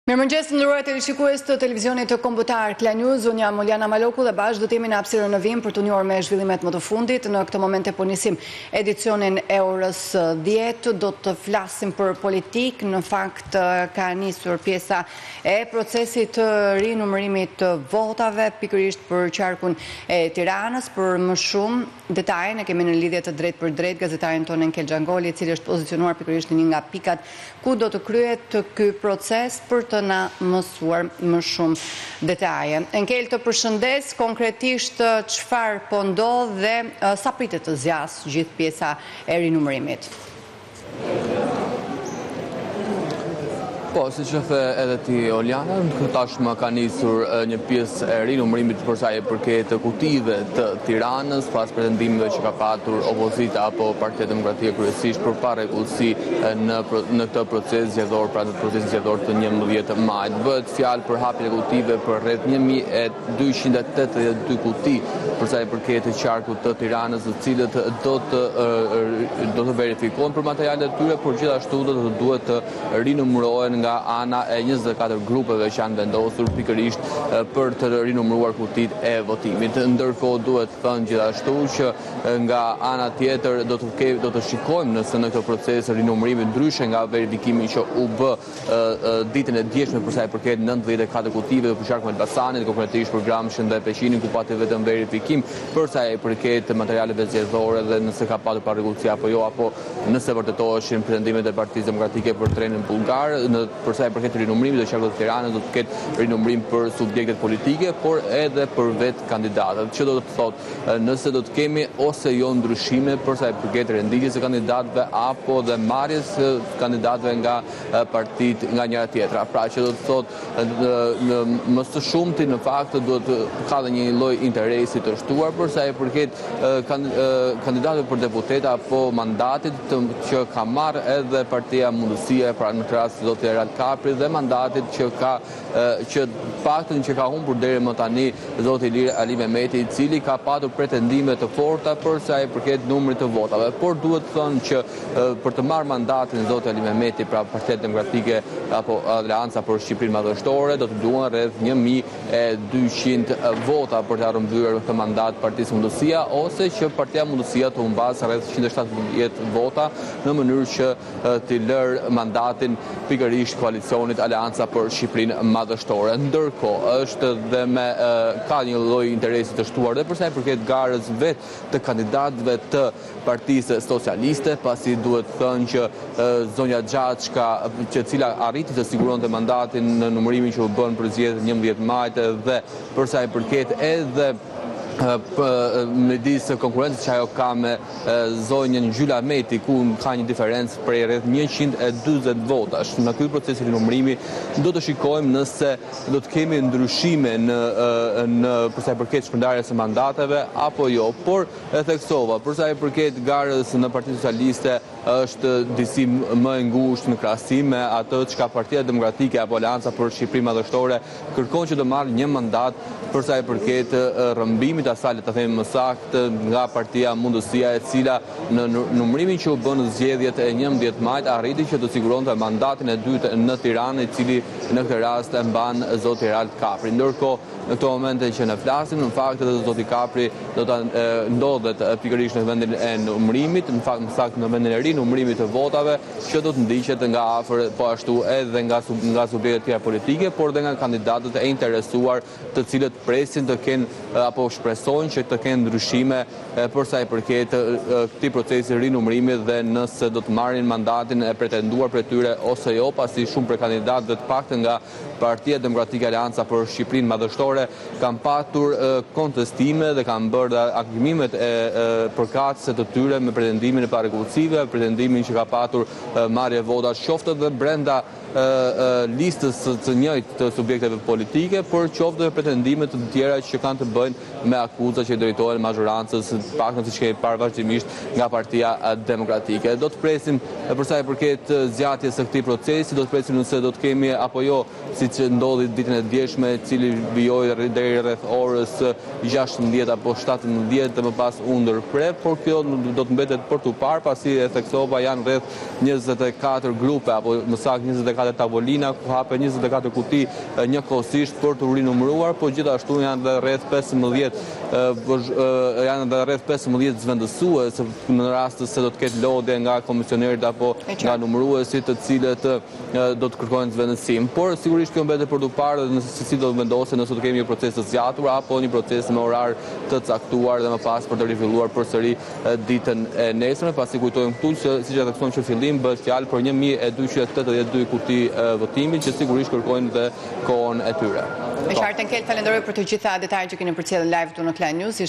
Mirëmëngjes të nderuar televizionistë të televizionit të kombëtar Klan News, unë jam Oliana Maloku dhe bashkë do të jemi në hapësirën në vim për të njohur me zhvillimet më të fundit. Në këtë moment e po nisim edicionin e orës 10, do të flasim për politik. Në fakt ka nisur pjesa e procesit të rinumërimit të votave pikërisht për qarkun e Tiranës. Për më shumë detaje ne kemi në lidhje të drejtë për drejtë gazetarin tonë Enkel Xhangoli, i cili është pozicionuar pikërisht në një nga pikat ku do të kryhet ky proces për të na mësuar më shumë detaje. Enkel, të përshëndes, konkretisht çfarë po ndodh dhe sa pritet të zgjasë gjithë pjesa e rinumërimit? Po, si që the edhe ti, Oliana, tashmë ka nisur një pjesë e rinumërimit për sa i përket kutive të Tiranës, pas pretendimeve që ka patur opozita apo Partia Demokratike kryesisht për parregullsi në këtë proces zgjedhor, pra në procesin zgjedhor të 11 majit. Bëhet fjalë për hapjen e kutive për rreth 1282 kuti për sa i përket qarkut të Tiranës, të cilët do të verifikohen për materialet e tyre, por gjithashtu do të duhet të rinumërohen nga ana e 24 grupeve që janë vendosur pikërisht për të rinumëruar kutit e votimit. Ndërkohë duhet thënë gjithashtu që nga ana tjetër do të shikojmë nëse në këtë proces rinumërimi ndryshe nga verifikimi që u bë ditën e djeshme për sa i përket 94 kutive për qarkun e Elbasanit, konkretisht për Gramshin dhe Peqinin, ku pati vetëm verifikim për sa i përket materialeve zgjedhore dhe nëse ka patur parregullsi apo jo, apo nëse vërtetoheshin pretendimet e Partisë Demokratike për trenin bullgar. Për sa i përket rinumërimit të qarkut të Tiranës do të ketë rinumërim për subjektet politike, por edhe për vetë kandidatët. Që do të thotë, nëse do të kemi ose jo ndryshime për sa i përket renditjes së kandidatëve apo dhe marrjes së kandidatëve nga partitë nga njëra tjetra. Pra që do të thotë më së shumti në fakt duhet ka dhe një lloj interesi të shtuar për sa i përket kandidatëve për deputet apo mandatit që ka marrë edhe Partia Mundësia, pra në këtë rast do të Kapri, dhe mandatit që paktën që ka humbur deri më tani zoti Ilir Ali Mehmeti, i cili ka patur pretendime të forta për sa i përket numrit të votave. Por duhet thënë që për të marrë mandatin zoti Ali Mehmeti, pra Partia Demokratike apo Aleanca për Shqipërinë Madhështore, do të duhen rreth 1200 vota për të rrëmbyer këtë mandat Partisë Mundësia, ose që Partia Mundësia të humbasë rreth 170 vota në mënyrë që të lërë mandatin pikërisht koalicionit Aleanca për Shqipërinë Madhështore. Ndërkohë është dhe ka një lloj interesi të shtuar dhe përsa i përket garës vetë të kandidatëve të Partisë Socialiste, pasi duhet thënë që zonja Xhaçka, që cila arriti të siguronte mandatin në numërimin që u bën për zgjedhjet 11 majit, dhe përsa i përket edhe midis konkurrencës që ajo ka me zonjën Gjyla Meti, ku ka një diferencë prej rreth 140 votash. Në ky proces rinumërimi do të shikojmë nëse do të kemi ndryshime në për sa i përket shpërndarjes së mandateve apo jo, por e theksova për sa i përket garës në Partinë Socialiste është disi më e ngushtë në krahasim me atë çka Partia Demokratike apo Aleanca për Shqipërinë Madhështore kërkon që të marrë një mandat për sa i përket rrëmbimit asaj, le ta themi më saktë, nga Partia Mundësia, e cila në numërimin që u bën në zgjedhjet e 11 majit arriti që të siguronte mandatin e dytë në Tiranë, i cili në këtë rast e mban zoti Erald Kapri. Ndërkohë në këto momente që ne flasim, në fakt edhe zoti Kapri do ta ndodhet pikërisht në vendin e numërimit, në fakt më saktë në vendin e rinumërimit të votave, që do të ndiqet nga afër, po ashtu edhe nga subjektet tjera politike, por dhe nga kandidatët e interesuar, të cilët presin të kenë apo shpresojnë që të kenë ndryshime për sa i përket këtij procesi rinumërimit dhe nëse do të marrin mandatin e pretenduar për tyre ose jo, pasi shumë prej kandidatëve të paktën nga Partia Demokratike Aleanca për Shqipërinë Madhështore kanë patur kontestime dhe kanë bërë aktivimet e përkatëse të tyre me pretendimin e parregullsive, pretendimin që ka patur marrje votash qoftë dhe brenda listës të njëjtë të subjekteve politike, por qoftë dhe pretendime të tjera që kanë të bëjnë me akuza që i drejtohen majorancës, paktën siç kemi parë vazhdimisht nga Partia Demokratike. Do të presim për sa i përket zgjatjes së këtij procesi, do të presim nëse do të kemi apo jo, siç ndodhi ditën e djeshme, cili vijoi vazhdoj deri rreth orës 16 apo 17 dhe më pas u ndërpre, por kjo do të mbetet për tu parë, pasi e theksova janë rreth 24 grupe apo më saktë 24 tavolina ku hapen 24 kuti njëkohësisht për të rinumëruar, po gjithashtu janë rreth 15 zvendësues në rast se do të ketë lodhje nga komisionerët apo nga numëruesit të cilët do të kërkojnë zvendësim. Por sigurisht kjo mbetet për tu parë dhe nëse si do të vendosë nëse do kemi një proces të zgjatur apo një proces me orar të caktuar dhe më pas për të rifilluar përsëri ditën e nesërme, pasi kujtojmë këtu që siç e theksojmë që fillim bëhet fjalë për 1282 kuti votimi që sigurisht kërkojnë dhe kohën e tyre. Me qartë Enkel, falenderoj për të gjitha detajet që keni përcjellën live këtu në Klan News.